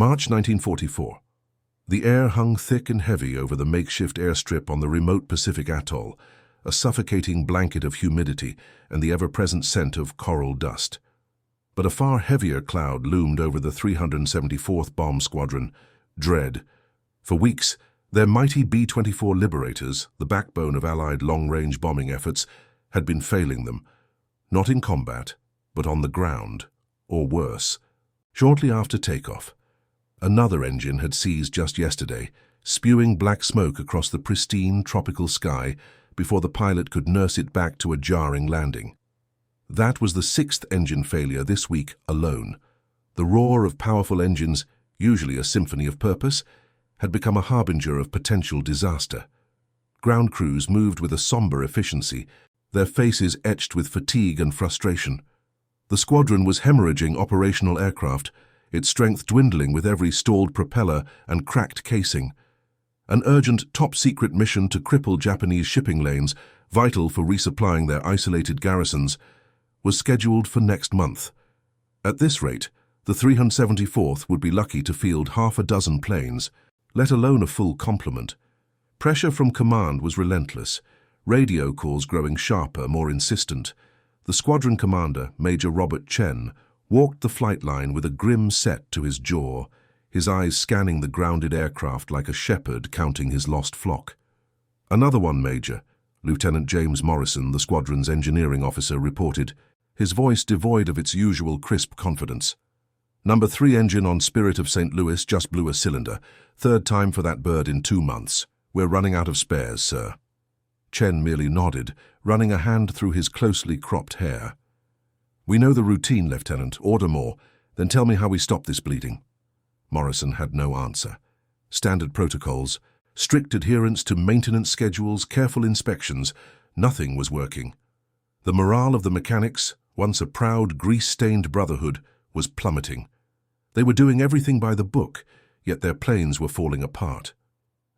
March 1944. The air hung thick and heavy over the makeshift airstrip on the remote Pacific atoll, a suffocating blanket of humidity and the ever-present scent of coral dust. But a far heavier cloud loomed over the 374th Bomb Squadron, dread. For weeks, their mighty B-24 Liberators, the backbone of Allied long-range bombing efforts, had been failing them, not in combat, but on the ground, or worse. Shortly after takeoff, another engine had seized just yesterday, spewing black smoke across the pristine tropical sky before the pilot could nurse it back to a jarring landing. That was the sixth engine failure this week alone. The roar of powerful engines, usually a symphony of purpose, had become a harbinger of potential disaster. Ground crews moved with a somber efficiency, their faces etched with fatigue and frustration. The squadron was hemorrhaging operational aircraft, its strength dwindling with every stalled propeller and cracked casing. An urgent top-secret mission to cripple Japanese shipping lanes, vital for resupplying their isolated garrisons, was scheduled for next month. At this rate, the 374th would be lucky to field half a dozen planes, let alone a full complement. Pressure from command was relentless, radio calls growing sharper, more insistent. The squadron commander, Major Robert Chen, walked the flight line with a grim set to his jaw, his eyes scanning the grounded aircraft like a shepherd counting his lost flock. "Another one, Major," Lieutenant James Morrison, the squadron's engineering officer, reported, his voice devoid of its usual crisp confidence. "Number 3 engine on Spirit of St. Louis just blew a cylinder. Third time for that bird in 2 months. We're running out of spares, sir." Chen merely nodded, running a hand through his closely cropped hair. "We know the routine, Lieutenant. Order more. Then tell me how we stop this bleeding." Morrison had no answer. Standard protocols, strict adherence to maintenance schedules, careful inspections, nothing was working. The morale of the mechanics, once a proud, grease-stained brotherhood, was plummeting. They were doing everything by the book, yet their planes were falling apart.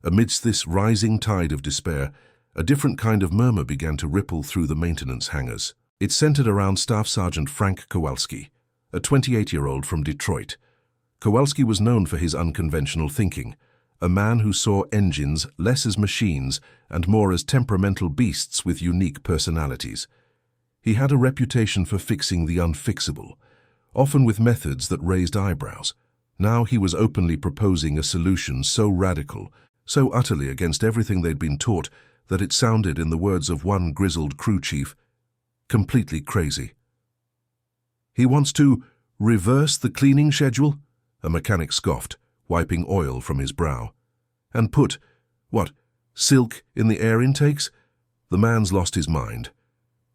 Amidst this rising tide of despair, a different kind of murmur began to ripple through the maintenance hangars. It centered around Staff Sergeant Frank Kowalski, a 28-year-old from Detroit. Kowalski was known for his unconventional thinking, a man who saw engines less as machines and more as temperamental beasts with unique personalities. He had a reputation for fixing the unfixable, often with methods that raised eyebrows. Now he was openly proposing a solution so radical, so utterly against everything they'd been taught, that it sounded, in the words of one grizzled crew chief, completely crazy. "He wants to reverse the cleaning schedule?" a mechanic scoffed, wiping oil from his brow. "And put, what, silk in the air intakes?" The man's lost his mind.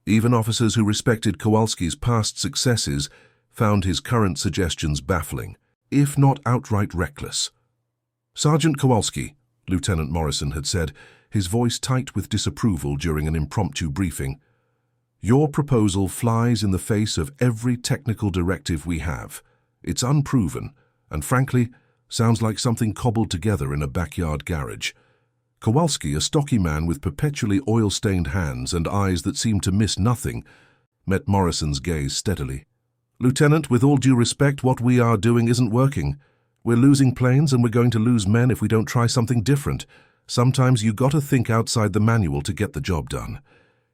Even officers who respected Kowalski's past successes found his current suggestions baffling, if not outright reckless. "Sergeant Kowalski," Lieutenant Morrison had said, his voice tight with disapproval during an impromptu briefing, "your proposal flies in the face of every technical directive we have. It's unproven, and frankly, sounds like something cobbled together in a backyard garage." Kowalski, a stocky man with perpetually oil-stained hands and eyes that seemed to miss nothing, met Morrison's gaze steadily. "Lieutenant, with all due respect, what we are doing isn't working. We're losing planes and we're going to lose men if we don't try something different. Sometimes you gotta think outside the manual to get the job done."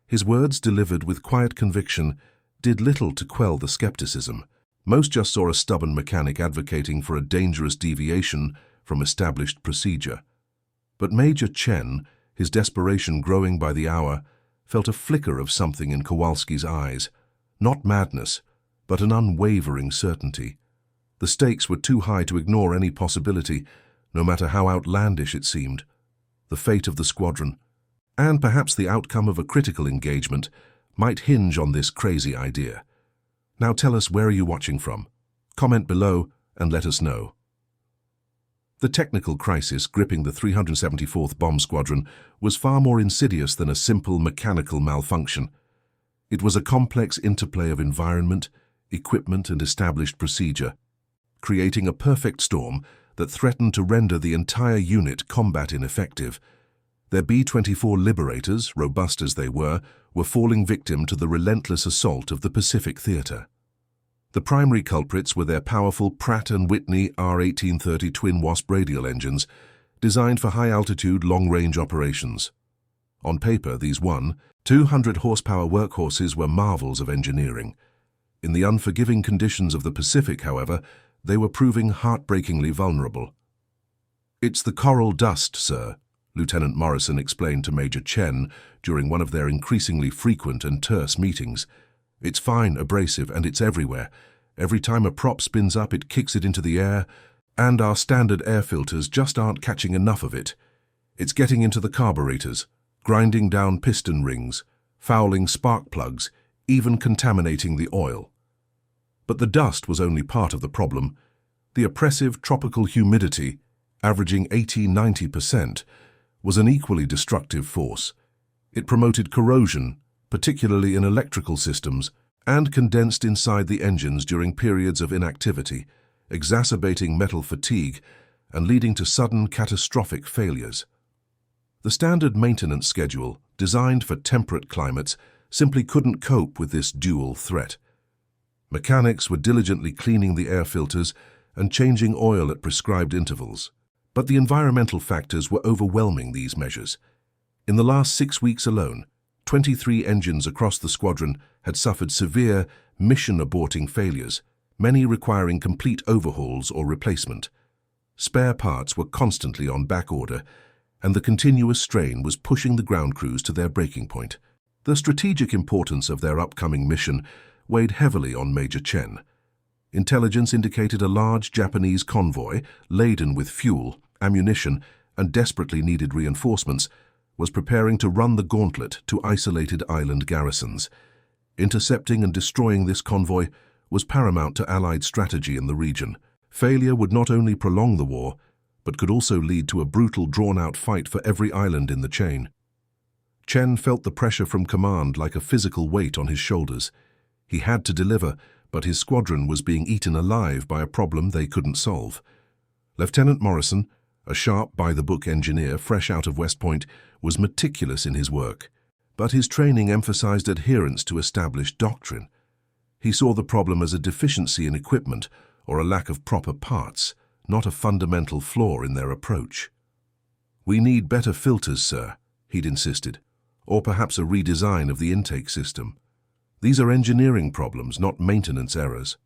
His words, delivered with quiet conviction, did little to quell the skepticism. Most just saw a stubborn mechanic advocating for a dangerous deviation from established procedure. But Major Chen, his desperation growing by the hour, felt a flicker of something in Kowalski's eyes. Not madness, but an unwavering certainty. The stakes were too high to ignore any possibility, no matter how outlandish it seemed. The fate of the squadron, and perhaps the outcome of a critical engagement, might hinge on this crazy idea. Now tell us, where are you watching from? Comment below and let us know. The technical crisis gripping the 374th Bomb Squadron was far more insidious than a simple mechanical malfunction. It was a complex interplay of environment, equipment, and established procedure, creating a perfect storm that threatened to render the entire unit combat ineffective. Their B-24 Liberators, robust as they were falling victim to the relentless assault of the Pacific Theater. The primary culprits were their powerful Pratt & Whitney R1830 twin-wasp radial engines, designed for high-altitude, long-range operations. On paper, these 200-horsepower workhorses were marvels of engineering. In the unforgiving conditions of the Pacific, however, they were proving heartbreakingly vulnerable. "It's the coral dust, sir," Lieutenant Morrison explained to Major Chen during one of their increasingly frequent and terse meetings. "It's fine, abrasive, and it's everywhere. Every time a prop spins up, it kicks it into the air, and our standard air filters just aren't catching enough of it. It's getting into the carburetors, grinding down piston rings, fouling spark plugs, even contaminating the oil." But the dust was only part of the problem. The oppressive tropical humidity, averaging 80–90%, was an equally destructive force. It promoted corrosion, particularly in electrical systems, and condensed inside the engines during periods of inactivity, exacerbating metal fatigue and leading to sudden catastrophic failures. The standard maintenance schedule, designed for temperate climates, simply couldn't cope with this dual threat. Mechanics were diligently cleaning the air filters and changing oil at prescribed intervals. But the environmental factors were overwhelming these measures. In the last 6 weeks alone, 23 engines across the squadron had suffered severe, mission-aborting failures, many requiring complete overhauls or replacement. Spare parts were constantly on backorder, and the continuous strain was pushing the ground crews to their breaking point. The strategic importance of their upcoming mission weighed heavily on Major Chen. Intelligence indicated a large Japanese convoy, laden with fuel, ammunition, and desperately needed reinforcements, was preparing to run the gauntlet to isolated island garrisons. Intercepting and destroying this convoy was paramount to Allied strategy in the region. Failure would not only prolong the war, but could also lead to a brutal, drawn-out fight for every island in the chain. Chen felt the pressure from command like a physical weight on his shoulders. He had to deliver, but his squadron was being eaten alive by a problem they couldn't solve. Lieutenant Morrison, a sharp, by-the-book engineer fresh out of West Point, was meticulous in his work, but his training emphasized adherence to established doctrine. He saw the problem as a deficiency in equipment or a lack of proper parts, not a fundamental flaw in their approach. "We need better filters, sir," he'd insisted, "or perhaps a redesign of the intake system. These are engineering problems, not maintenance errors."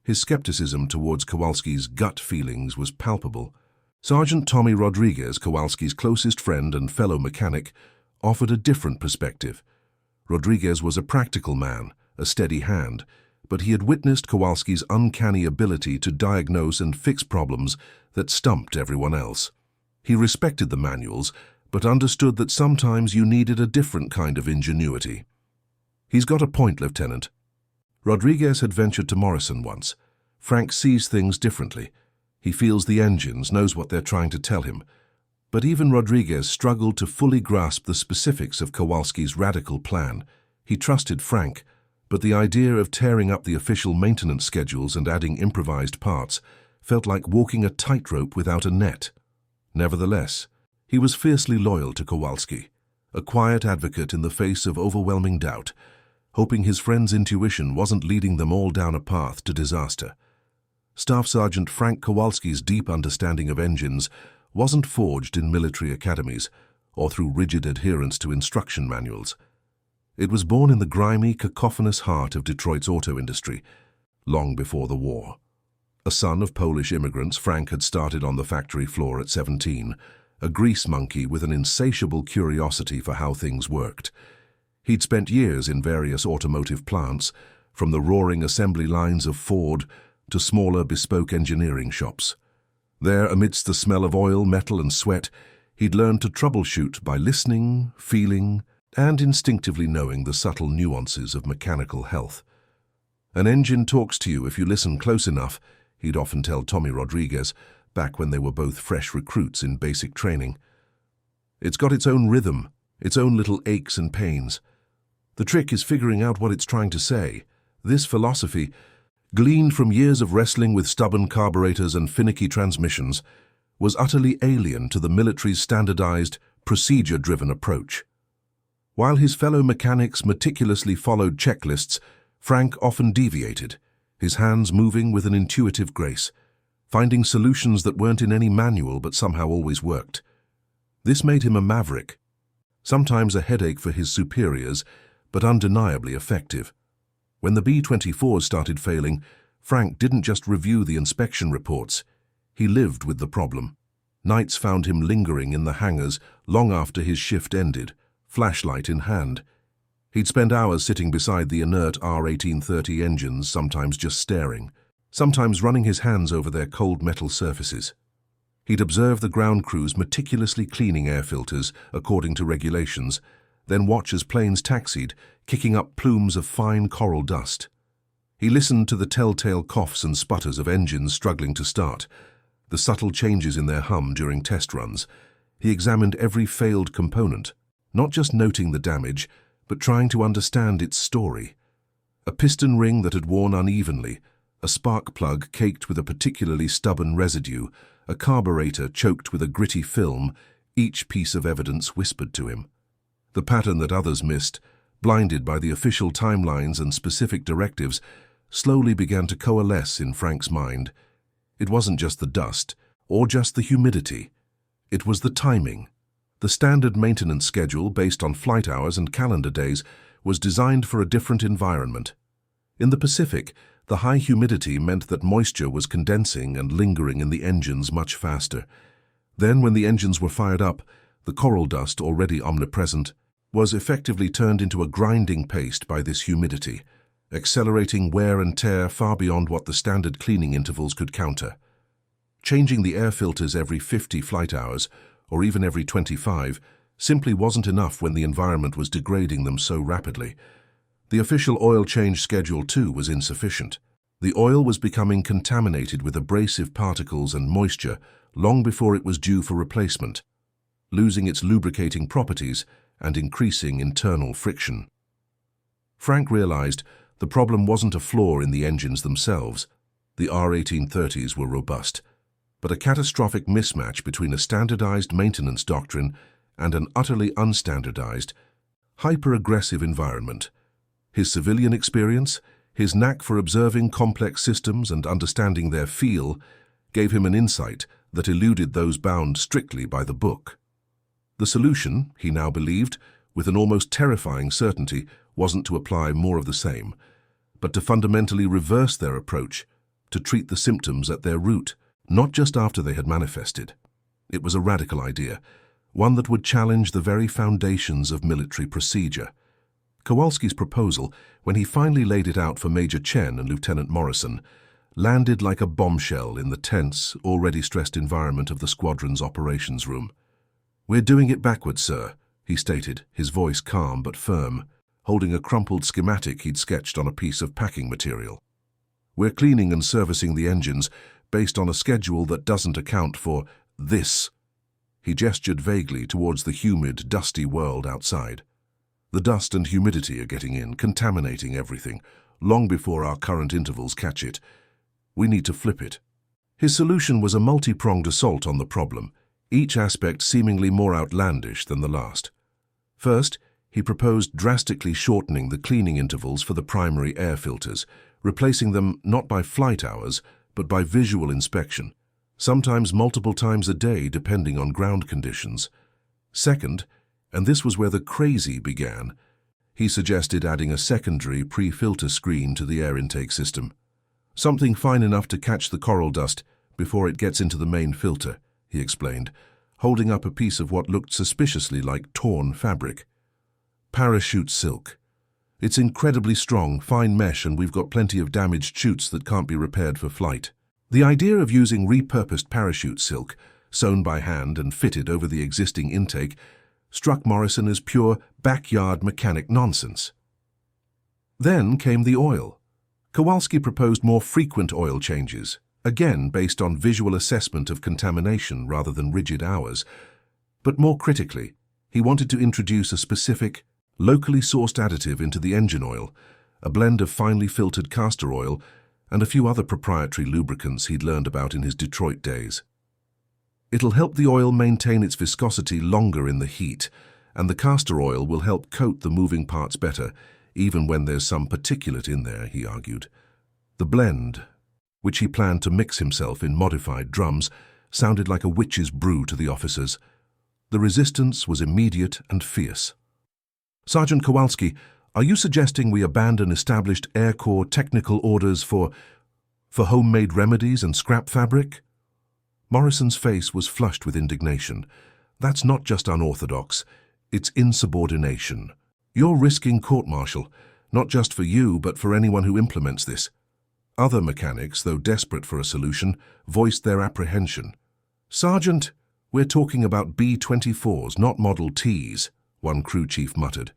His skepticism towards Kowalski's gut feelings was palpable. Sergeant Tommy Rodriguez, Kowalski's closest friend and fellow mechanic, offered a different perspective. Rodriguez was a practical man, a steady hand, but he had witnessed Kowalski's uncanny ability to diagnose and fix problems that stumped everyone else. He respected the manuals, but understood that sometimes you needed a different kind of ingenuity. "He's got a point, Lieutenant." Rodriguez had ventured to Morrison once. "Frank sees things differently. He feels the engines, knows what they're trying to tell him." But even Rodriguez struggled to fully grasp the specifics of Kowalski's radical plan. He trusted Frank, but the idea of tearing up the official maintenance schedules and adding improvised parts felt like walking a tightrope without a net. Nevertheless, he was fiercely loyal to Kowalski, a quiet advocate in the face of overwhelming doubt, hoping his friend's intuition wasn't leading them all down a path to disaster. Staff Sergeant Frank Kowalski's deep understanding of engines wasn't forged in military academies or through rigid adherence to instruction manuals. It was born in the grimy, cacophonous heart of Detroit's auto industry, long before the war. A son of Polish immigrants, Frank had started on the factory floor at 17, a grease monkey with an insatiable curiosity for how things worked. He'd spent years in various automotive plants, from the roaring assembly lines of Ford to smaller bespoke engineering shops. There, amidst the smell of oil, metal, and sweat, he'd learned to troubleshoot by listening, feeling, and instinctively knowing the subtle nuances of mechanical health. "An engine talks to you if you listen close enough," he'd often tell Tommy Rodriguez, back when they were both fresh recruits in basic training. "It's got its own rhythm, its own little aches and pains. The trick is figuring out what it's trying to say." This philosophy, gleaned from years of wrestling with stubborn carburetors and finicky transmissions, was utterly alien to the military's standardized, procedure-driven approach. While his fellow mechanics meticulously followed checklists, Frank often deviated. his hands moving with an intuitive grace, finding solutions that weren't in any manual but somehow always worked. This made him a maverick, sometimes a headache for his superiors, but undeniably effective. When the B-24s started failing, Frank didn't just review the inspection reports. He lived with the problem. Nights found him lingering in the hangars long after his shift ended, flashlight in hand. He'd spend hours sitting beside the inert R-1830 engines, sometimes just staring, sometimes running his hands over their cold metal surfaces. He'd observe the ground crews meticulously cleaning air filters according to regulations, then watch as planes taxied, kicking up plumes of fine coral dust. He listened to the telltale coughs and sputters of engines struggling to start, the subtle changes in their hum during test runs. He examined every failed component, not just noting the damage, but trying to understand its story. A piston ring that had worn unevenly, a spark plug caked with a particularly stubborn residue, a carburetor choked with a gritty film, each piece of evidence whispered to him. The pattern that others missed, blinded by the official timelines and specific directives, slowly began to coalesce in Frank's mind. It wasn't just the dust, or just the humidity. It was the timing. The standard maintenance schedule, based on flight hours and calendar days, was designed for a different environment. In the Pacific, the high humidity meant that moisture was condensing and lingering in the engines much faster. Then, when the engines were fired up, the coral dust, already omnipresent, was effectively turned into a grinding paste by this humidity, accelerating wear and tear far beyond what the standard cleaning intervals could counter. Changing the air filters every 50 flight hours, or even every 25, simply wasn't enough when the environment was degrading them so rapidly. The official oil change schedule, too, was insufficient. The oil was becoming contaminated with abrasive particles and moisture long before it was due for replacement, losing its lubricating properties and increasing internal friction. Frank realized the problem wasn't a flaw in the engines themselves. The R-1830s were robust, but a catastrophic mismatch between a standardized maintenance doctrine and an utterly unstandardized, hyper-aggressive environment. His civilian experience, his knack for observing complex systems and understanding their feel, gave him an insight that eluded those bound strictly by the book. The solution, he now believed, with an almost terrifying certainty, wasn't to apply more of the same, but to fundamentally reverse their approach, to treat the symptoms at their root, not just after they had manifested. It was a radical idea, one that would challenge the very foundations of military procedure. Kowalski's proposal, when he finally laid it out for Major Chen and Lieutenant Morrison, landed like a bombshell in the tense, already stressed environment of the squadron's operations room. "We're doing it backwards, sir," he stated, his voice calm but firm, holding a crumpled schematic he'd sketched on a piece of packing material. "We're cleaning and servicing the engines based on a schedule that doesn't account for this." He gestured vaguely towards the humid, dusty world outside. "The dust and humidity are getting in, contaminating everything, long before our current intervals catch it. We need to flip it." His solution was a multi-pronged assault on the problem, each aspect seemingly more outlandish than the last. First, he proposed drastically shortening the cleaning intervals for the primary air filters, replacing them not by flight hours, but by visual inspection, sometimes multiple times a day depending on ground conditions. Second, and this was where the crazy began, he suggested adding a secondary pre-filter screen to the air intake system. "Something fine enough to catch the coral dust before it gets into the main filter," he explained, holding up a piece of what looked suspiciously like torn fabric. "Parachute silk. It's incredibly strong, fine mesh, and we've got plenty of damaged chutes that can't be repaired for flight." The idea of using repurposed parachute silk, sewn by hand and fitted over the existing intake, struck Morrison as pure backyard mechanic nonsense. Then came the oil. Kowalski proposed more frequent oil changes, again based on visual assessment of contamination rather than rigid hours. But more critically, he wanted to introduce a specific, locally sourced additive into the engine oil, a blend of finely filtered castor oil and a few other proprietary lubricants he'd learned about in his Detroit days. "It'll help the oil maintain its viscosity longer in the heat, and the castor oil will help coat the moving parts better, even when there's some particulate in there," he argued. The blend, which he planned to mix himself in modified drums, sounded like a witch's brew to the officers. The resistance was immediate and fierce. "Sergeant Kowalski, are you suggesting we abandon established Air Corps technical orders for homemade remedies and scrap fabric?" Morrison's face was flushed with indignation. "That's not just unorthodox, it's insubordination. You're risking court-martial, not just for you, but for anyone who implements this." Other mechanics, though desperate for a solution, voiced their apprehension. "Sergeant, we're talking about B-24s, not Model Ts," one crew chief muttered.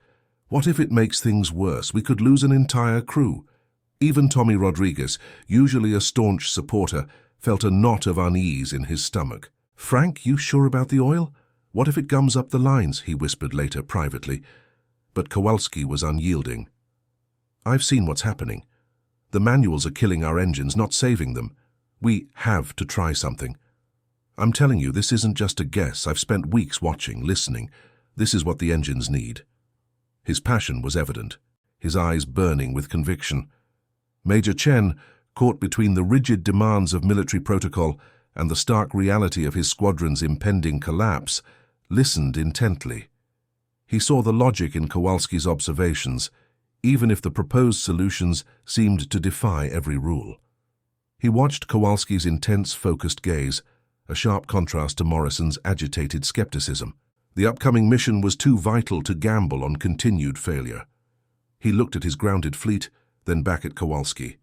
"What if it makes things worse? We could lose an entire crew." Even Tommy Rodriguez, usually a staunch supporter, felt a knot of unease in his stomach. "Frank, you sure about the oil? What if it gums up the lines?" he whispered later privately. But Kowalski was unyielding. "I've seen what's happening. The manuals are killing our engines, not saving them. We have to try something. I'm telling you, this isn't just a guess. I've spent weeks watching, listening. This is what the engines need." His passion was evident, his eyes burning with conviction. Major Chen, caught between the rigid demands of military protocol and the stark reality of his squadron's impending collapse, listened intently. He saw the logic in Kowalski's observations, even if the proposed solutions seemed to defy every rule. He watched Kowalski's intense, focused gaze, a sharp contrast to Morrison's agitated skepticism. The upcoming mission was too vital to gamble on continued failure. He looked at his grounded fleet, then back at Kowalski.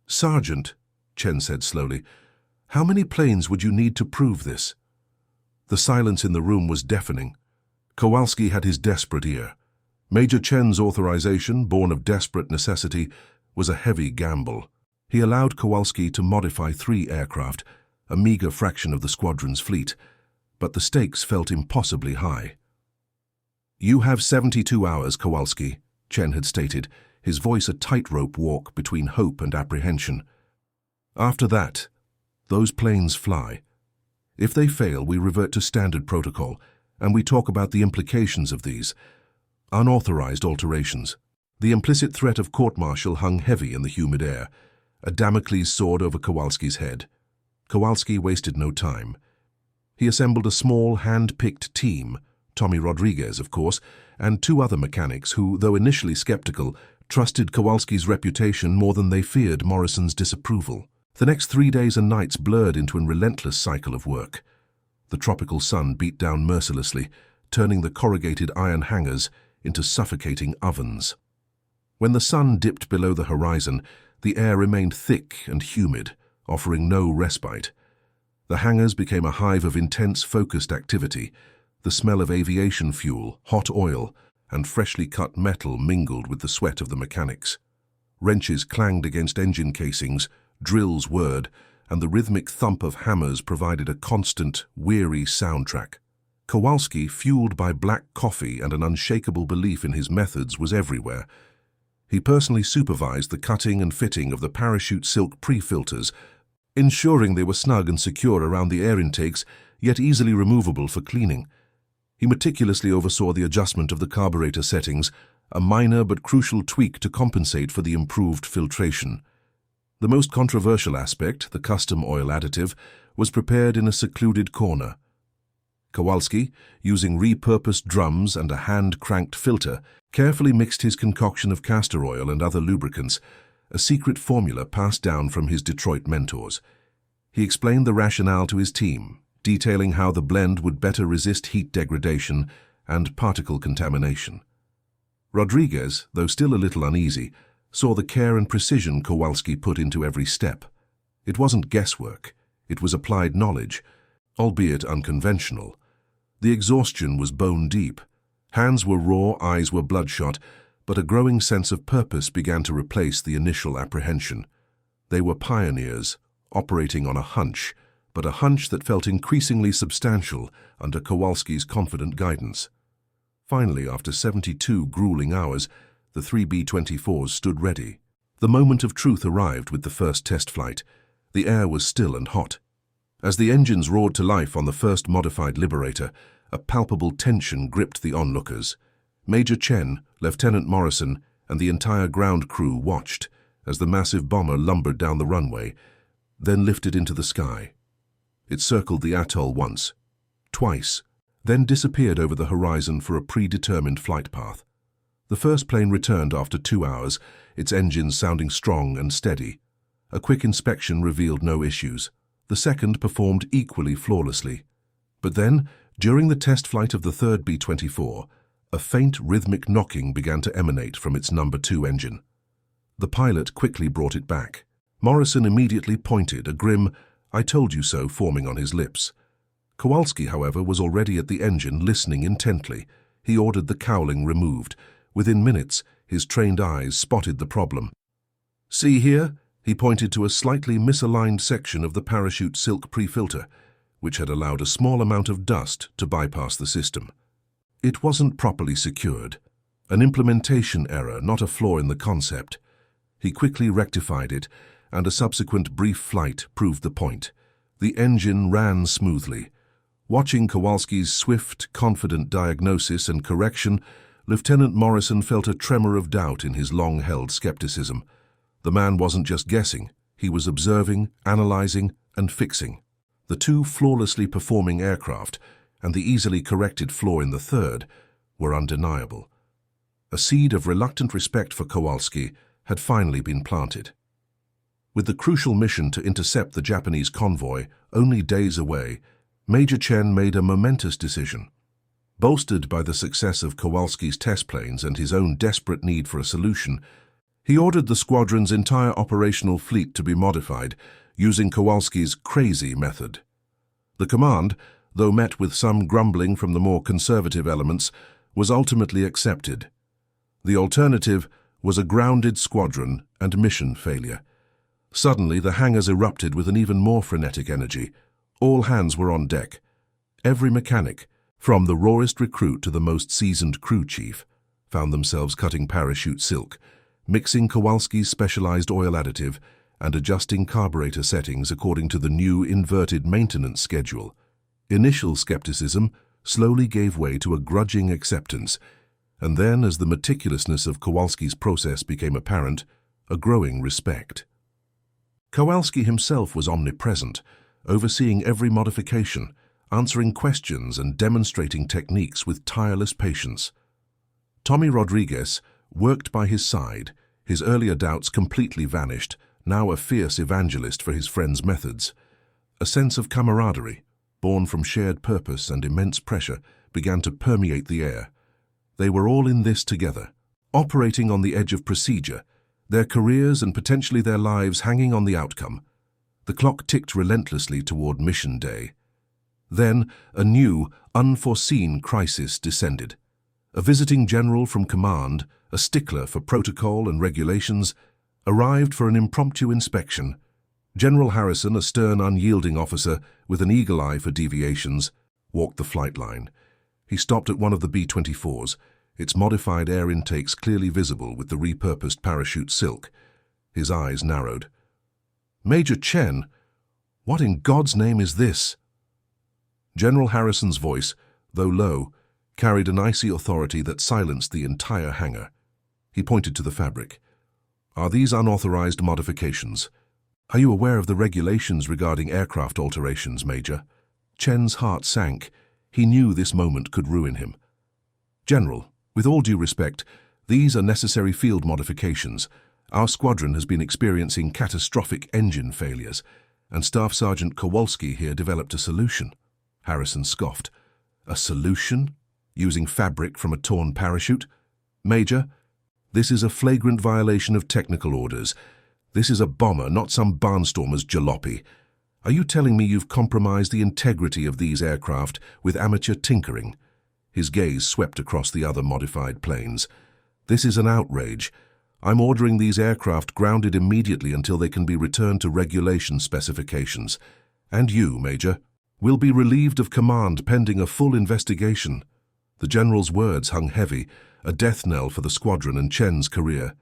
"Sergeant," Chen said slowly, "how many planes would you need to prove this?" The silence in the room was deafening. Kowalski had his desperate ear. Major Chen's authorization, born of desperate necessity, was a heavy gamble. He allowed Kowalski to modify 3 aircraft, a meager fraction of the squadron's fleet, but the stakes felt impossibly high. "You have 72 hours, Kowalski," Chen had stated, his voice a tightrope walk between hope and apprehension. "After that, those planes fly. If they fail, we revert to standard protocol, and we talk about the implications of these unauthorized alterations." The implicit threat of court-martial hung heavy in the humid air, a Damocles sword over Kowalski's head. Kowalski wasted no time. He assembled a small, hand-picked team, Tommy Rodriguez, of course, and 2 other mechanics who, though initially skeptical, trusted Kowalski's reputation more than they feared Morrison's disapproval. The next 3 days and nights blurred into a relentless cycle of work. The tropical sun beat down mercilessly, turning the corrugated iron hangars into suffocating ovens. When the sun dipped below the horizon, the air remained thick and humid, offering no respite. The hangars became a hive of intense, focused activity. The smell of aviation fuel, hot oil, and freshly cut metal mingled with the sweat of the mechanics. Wrenches clanged against engine casings, drills whirred, and the rhythmic thump of hammers provided a constant, weary soundtrack. Kowalski, fueled by black coffee and an unshakable belief in his methods, was everywhere. He personally supervised the cutting and fitting of the parachute silk pre-filters, ensuring they were snug and secure around the air intakes, yet easily removable for cleaning. He meticulously oversaw the adjustment of the carburetor settings, a minor but crucial tweak to compensate for the improved filtration. The most controversial aspect, the custom oil additive, was prepared in a secluded corner. Kowalski, using repurposed drums and a hand-cranked filter, carefully mixed his concoction of castor oil and other lubricants, a secret formula passed down from his Detroit mentors. He explained the rationale to his team, detailing how the blend would better resist heat degradation and particle contamination. Rodriguez, though still a little uneasy, saw the care and precision Kowalski put into every step. It wasn't guesswork, it was applied knowledge, albeit unconventional. The exhaustion was bone deep. Hands were raw, eyes were bloodshot, but a growing sense of purpose began to replace the initial apprehension. They were pioneers, operating on a hunch, but a hunch that felt increasingly substantial under Kowalski's confident guidance. Finally, after 72 grueling hours, the 3 B-24s stood ready. The moment of truth arrived with the first test flight. The air was still and hot. As the engines roared to life on the first modified Liberator, a palpable tension gripped the onlookers. Major Chen, Lieutenant Morrison, and the entire ground crew watched, as the massive bomber lumbered down the runway, then lifted into the sky. It circled the atoll once, twice, then disappeared over the horizon for a predetermined flight path. The first plane returned after 2 hours, its engines sounding strong and steady. A quick inspection revealed no issues. The second performed equally flawlessly. But then, during the test flight of the third B-24, a faint rhythmic knocking began to emanate from its number 2 engine. The pilot quickly brought it back. Morrison immediately pointed, a grim "I told you so" forming on his lips. Kowalski, however, was already at the engine, listening intently. He ordered the cowling removed. Within minutes, his trained eyes spotted the problem. "See here?" He pointed to a slightly misaligned section of the parachute silk pre-filter, which had allowed a small amount of dust to bypass the system. It wasn't properly secured. An implementation error, not a flaw in the concept. He quickly rectified it, and a subsequent brief flight proved the point. The engine ran smoothly. Watching Kowalski's swift, confident diagnosis and correction, Lieutenant Morrison felt a tremor of doubt in his long-held skepticism. The man wasn't just guessing, he was observing, analyzing, and fixing. The 2 flawlessly performing aircraft, and the easily corrected flaw in the third, were undeniable. A seed of reluctant respect for Kowalski had finally been planted. With the crucial mission to intercept the Japanese convoy only days away, Major Chen made a momentous decision. Bolstered by the success of Kowalski's test planes and his own desperate need for a solution, he ordered the squadron's entire operational fleet to be modified, using Kowalski's crazy method. The command, though met with some grumbling from the more conservative elements, was ultimately accepted. The alternative was a grounded squadron and mission failure. Suddenly, the hangars erupted with an even more frenetic energy. All hands were on deck. Every mechanic, from the rawest recruit to the most seasoned crew chief, found themselves cutting parachute silk, mixing Kowalski's specialized oil additive and adjusting carburetor settings according to the new inverted maintenance schedule. Initial skepticism slowly gave way to a grudging acceptance, and then, as the meticulousness of Kowalski's process became apparent, a growing respect. Kowalski himself was omnipresent, overseeing every modification, answering questions and demonstrating techniques with tireless patience. Tommy Rodriguez worked by his side, his earlier doubts completely vanished, now a fierce evangelist for his friend's methods. A sense of camaraderie, born from shared purpose and immense pressure, began to permeate the air. They were all in this together, operating on the edge of procedure, their careers and potentially their lives hanging on the outcome. The clock ticked relentlessly toward mission day. Then, a new, unforeseen crisis descended. A visiting general from command, a stickler for protocol and regulations, arrived for an impromptu inspection. General Harrison, a stern, unyielding officer with an eagle eye for deviations, walked the flight line. He stopped at one of the B-24s, its modified air intakes clearly visible with the repurposed parachute silk. His eyes narrowed. "Major Chen, what in God's name is this?" General Harrison's voice, though low, carried an icy authority that silenced the entire hangar. He pointed to the fabric. "Are these unauthorized modifications? Are you aware of the regulations regarding aircraft alterations, Major?" Chen's heart sank. He knew this moment could ruin him. "General, with all due respect, these are necessary field modifications. Our squadron has been experiencing catastrophic engine failures, and Staff Sergeant Kowalski here developed a solution." Harrison scoffed. "A solution? Using fabric from a torn parachute? Major, this is a flagrant violation of technical orders. This is a bomber, not some barnstormer's jalopy. Are you telling me you've compromised the integrity of these aircraft with amateur tinkering?" His gaze swept across the other modified planes. "This is an outrage. I'm ordering these aircraft grounded immediately until they can be returned to regulation specifications. And you, Major, will be relieved of command pending a full investigation." The general's words hung heavy, a death knell for the squadron and Chen's career.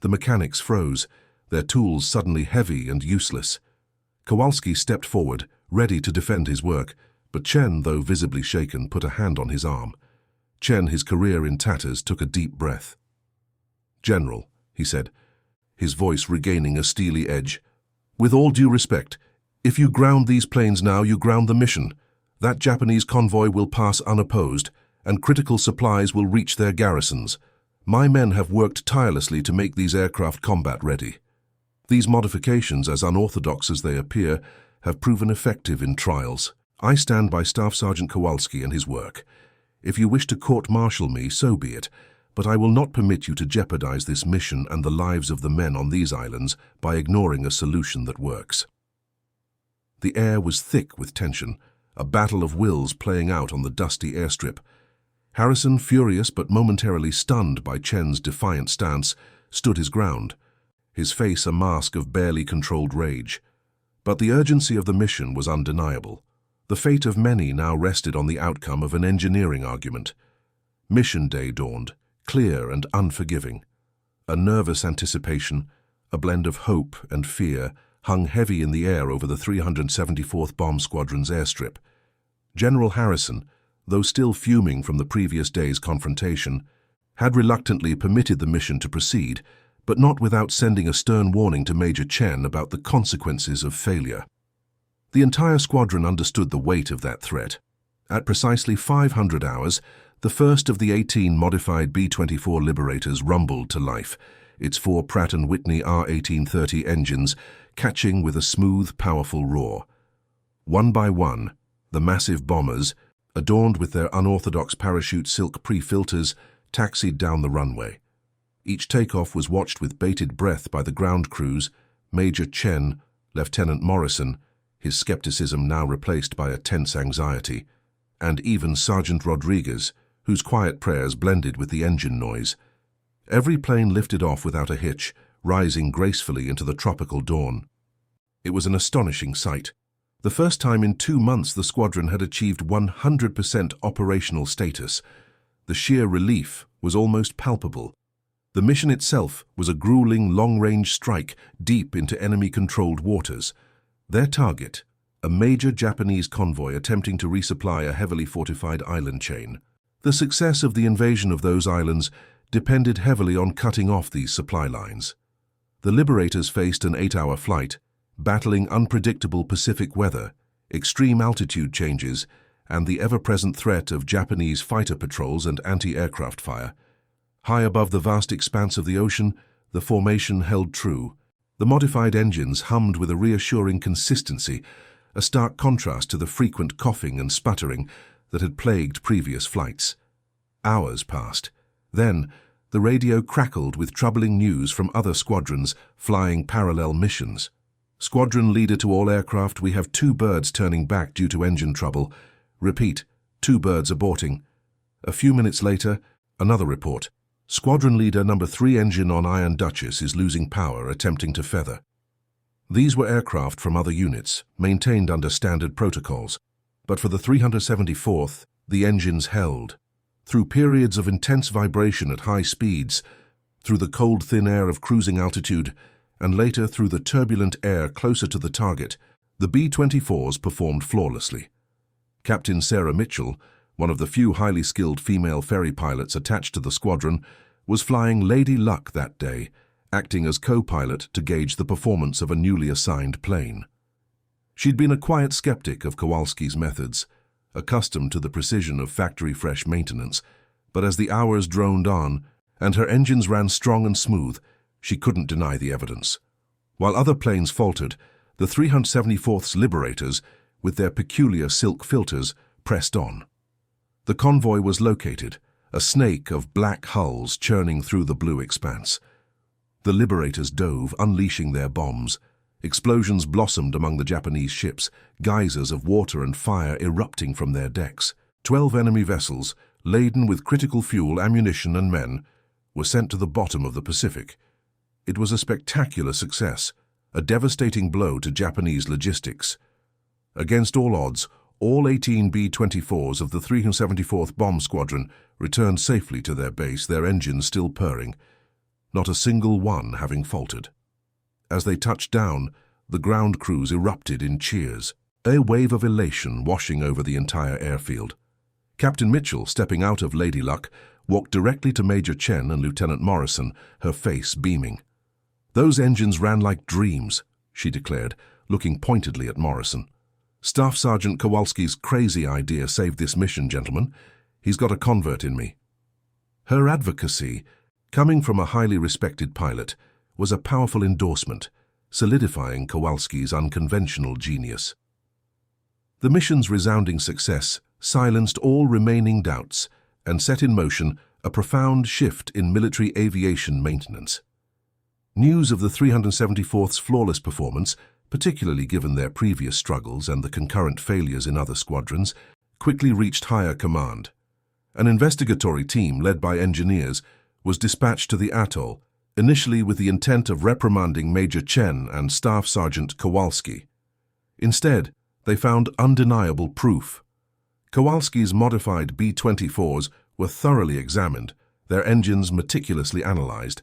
The mechanics froze, their tools suddenly heavy and useless. Kowalski stepped forward, ready to defend his work, but Chen, though visibly shaken, put a hand on his arm. Chen, his career in tatters, took a deep breath. "General," he said, his voice regaining a steely edge. "With all due respect, if you ground these planes now, you ground the mission. That Japanese convoy will pass unopposed, and critical supplies will reach their garrisons. My men have worked tirelessly to make these aircraft combat-ready. These modifications, as unorthodox as they appear, have proven effective in trials. I stand by Staff Sergeant Kowalski and his work. If you wish to court-martial me, so be it, but I will not permit you to jeopardize this mission and the lives of the men on these islands by ignoring a solution that works." The air was thick with tension, a battle of wills playing out on the dusty airstrip. Harrison, furious but momentarily stunned by Chen's defiant stance, stood his ground, his face a mask of barely controlled rage. But the urgency of the mission was undeniable. The fate of many now rested on the outcome of an engineering argument. Mission day dawned, clear and unforgiving. A nervous anticipation, a blend of hope and fear, hung heavy in the air over the 374th Bomb Squadron's airstrip. General Harrison, though still fuming from the previous day's confrontation, had reluctantly permitted the mission to proceed, but not without sending a stern warning to Major Chen about the consequences of failure. The entire squadron understood the weight of that threat. At precisely 500 hours, the first of the 18 modified B-24 Liberators rumbled to life, its 4 Pratt & Whitney R-1830 engines catching with a smooth, powerful roar. One by one, the massive bombers, adorned with their unorthodox parachute silk pre-filters, taxied down the runway. Each takeoff was watched with bated breath by the ground crews, Major Chen, Lieutenant Morrison, his skepticism now replaced by a tense anxiety, and even Sergeant Rodriguez, whose quiet prayers blended with the engine noise. Every plane lifted off without a hitch, rising gracefully into the tropical dawn. It was an astonishing sight. The first time in 2 months the squadron had achieved 100% operational status. The sheer relief was almost palpable. The mission itself was a grueling long-range strike deep into enemy-controlled waters. Their target, a major Japanese convoy attempting to resupply a heavily fortified island chain. The success of the invasion of those islands depended heavily on cutting off these supply lines. The Liberators faced an 8-hour flight, battling unpredictable Pacific weather, extreme altitude changes, and the ever-present threat of Japanese fighter patrols and anti-aircraft fire. High above the vast expanse of the ocean, the formation held true. The modified engines hummed with a reassuring consistency, a stark contrast to the frequent coughing and sputtering that had plagued previous flights. Hours passed. Then, the radio crackled with troubling news from other squadrons flying parallel missions. "Squadron leader to all aircraft, we have 2 birds turning back due to engine trouble. Repeat, 2 birds aborting." A few minutes later, another report. "Squadron leader number 3 engine on Iron Duchess is losing power, attempting to feather." These were aircraft from other units, maintained under standard protocols. But for the 374th, the engines held. Through periods of intense vibration at high speeds, through the cold thin air of cruising altitude, and later through the turbulent air closer to the target, the B-24s performed flawlessly. Captain Sarah Mitchell, one of the few highly skilled female ferry pilots attached to the squadron, was flying Lady Luck that day, acting as co-pilot to gauge the performance of a newly assigned plane. She'd been a quiet skeptic of Kowalski's methods, accustomed to the precision of factory-fresh maintenance, but as the hours droned on and her engines ran strong and smooth, she couldn't deny the evidence. While other planes faltered, the 374th's Liberators, with their peculiar silk filters, pressed on. The convoy was located, a snake of black hulls churning through the blue expanse. The Liberators dove, unleashing their bombs. Explosions blossomed among the Japanese ships, geysers of water and fire erupting from their decks. 12 enemy vessels, laden with critical fuel, ammunition, and men, were sent to the bottom of the Pacific. It was a spectacular success, a devastating blow to Japanese logistics. Against all odds, all 18 B-24s of the 374th Bomb Squadron returned safely to their base, their engines still purring, not a single one having faltered. As they touched down, the ground crews erupted in cheers, a wave of elation washing over the entire airfield. Captain Mitchell, stepping out of Lady Luck, walked directly to Major Chen and Lieutenant Morrison, her face beaming. "Those engines ran like dreams," she declared, looking pointedly at Morrison. "Staff Sergeant Kowalski's crazy idea saved this mission, gentlemen. He's got a convert in me." Her advocacy, coming from a highly respected pilot, was a powerful endorsement, solidifying Kowalski's unconventional genius. The mission's resounding success silenced all remaining doubts and set in motion a profound shift in military aviation maintenance. News of the 374th's flawless performance, particularly given their previous struggles and the concurrent failures in other squadrons, quickly reached higher command. An investigatory team led by engineers was dispatched to the atoll, initially with the intent of reprimanding Major Chen and Staff Sergeant Kowalski. Instead, they found undeniable proof. Kowalski's modified B-24s were thoroughly examined, their engines meticulously analyzed.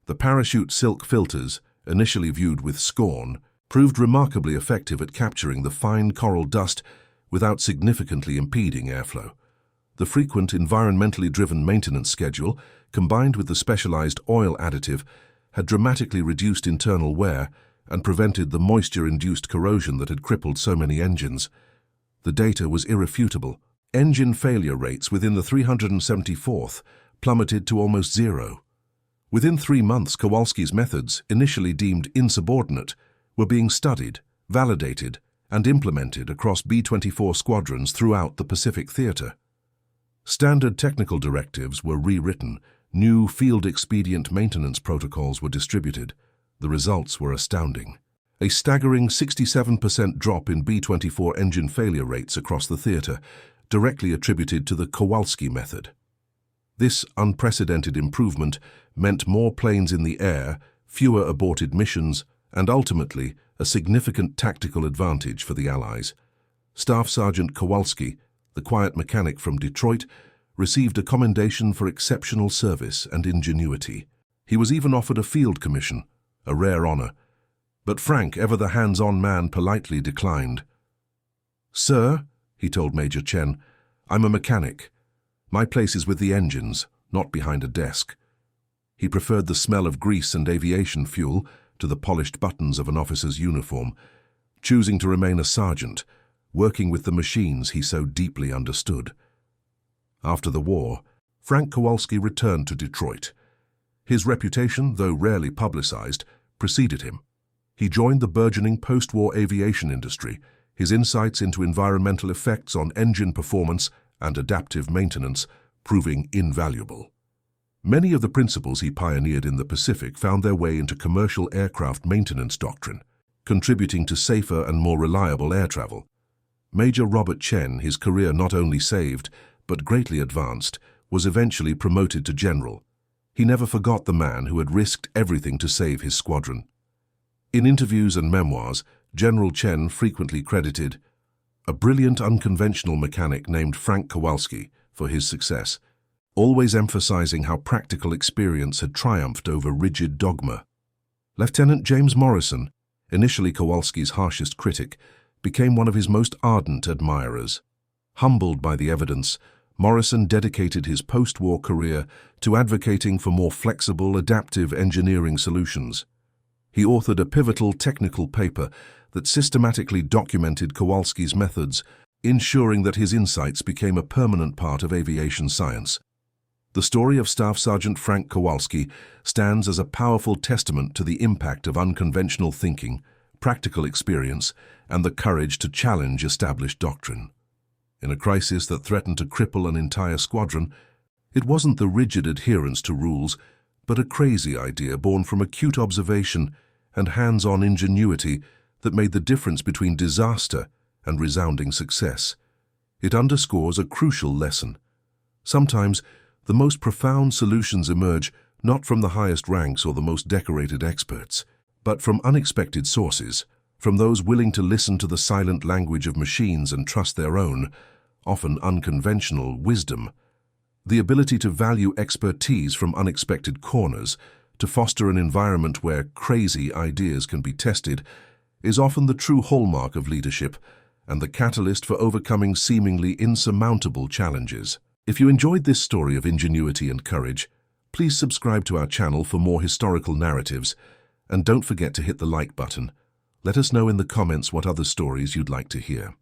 The parachute silk filters, initially viewed with scorn, proved remarkably effective at capturing the fine coral dust without significantly impeding airflow. The frequent environmentally driven maintenance schedule, combined with the specialized oil additive, had dramatically reduced internal wear and prevented the moisture-induced corrosion that had crippled so many engines. The data was irrefutable. Engine failure rates within the 374th plummeted to almost zero. Within 3 months, Kowalski's methods, initially deemed insubordinate, were being studied, validated, and implemented across B-24 squadrons throughout the Pacific Theater. Standard technical directives were rewritten, new field-expedient maintenance protocols were distributed. The results were astounding. A staggering 67% drop in B-24 engine failure rates across the theater, directly attributed to the Kowalski method. This unprecedented improvement meant more planes in the air, fewer aborted missions, and ultimately a significant tactical advantage for the Allies. Staff Sergeant Kowalski, the quiet mechanic from Detroit, received a commendation for exceptional service and ingenuity. He was even offered a field commission, a rare honor. But Frank, ever the hands-on man, politely declined. "Sir," he told Major Chen, "I'm a mechanic. My place is with the engines, not behind a desk." He preferred the smell of grease and aviation fuel to the polished buttons of an officer's uniform, choosing to remain a sergeant, working with the machines he so deeply understood. After the war, Frank Kowalski returned to Detroit. His reputation, though rarely publicized, preceded him. He joined the burgeoning post-war aviation industry, his insights into environmental effects on engine performance and adaptive maintenance proving invaluable. Many of the principles he pioneered in the Pacific found their way into commercial aircraft maintenance doctrine, contributing to safer and more reliable air travel. Major Robert Chen, his career not only saved, but greatly advanced, was eventually promoted to general. He never forgot the man who had risked everything to save his squadron. In interviews and memoirs, General Chen frequently credited a brilliant unconventional mechanic named Frank Kowalski for his success, always emphasizing how practical experience had triumphed over rigid dogma. Lieutenant James Morrison, initially Kowalski's harshest critic, became one of his most ardent admirers. Humbled by the evidence, Morrison dedicated his post-war career to advocating for more flexible, adaptive engineering solutions. He authored a pivotal technical paper that systematically documented Kowalski's methods, ensuring that his insights became a permanent part of aviation science. The story of Staff Sergeant Frank Kowalski stands as a powerful testament to the impact of unconventional thinking, practical experience, and the courage to challenge established doctrine. In a crisis that threatened to cripple an entire squadron, it wasn't the rigid adherence to rules, but a crazy idea born from acute observation and hands-on ingenuity that made the difference between disaster and resounding success. It underscores a crucial lesson. Sometimes, the most profound solutions emerge not from the highest ranks or the most decorated experts, but from unexpected sources, from those willing to listen to the silent language of machines and trust their own, often unconventional, wisdom. The ability to value expertise from unexpected corners, to foster an environment where crazy ideas can be tested, is often the true hallmark of leadership and the catalyst for overcoming seemingly insurmountable challenges. If you enjoyed this story of ingenuity and courage, please subscribe to our channel for more historical narratives And don't forget to hit the like button. Let us know in the comments what other stories you'd like to hear.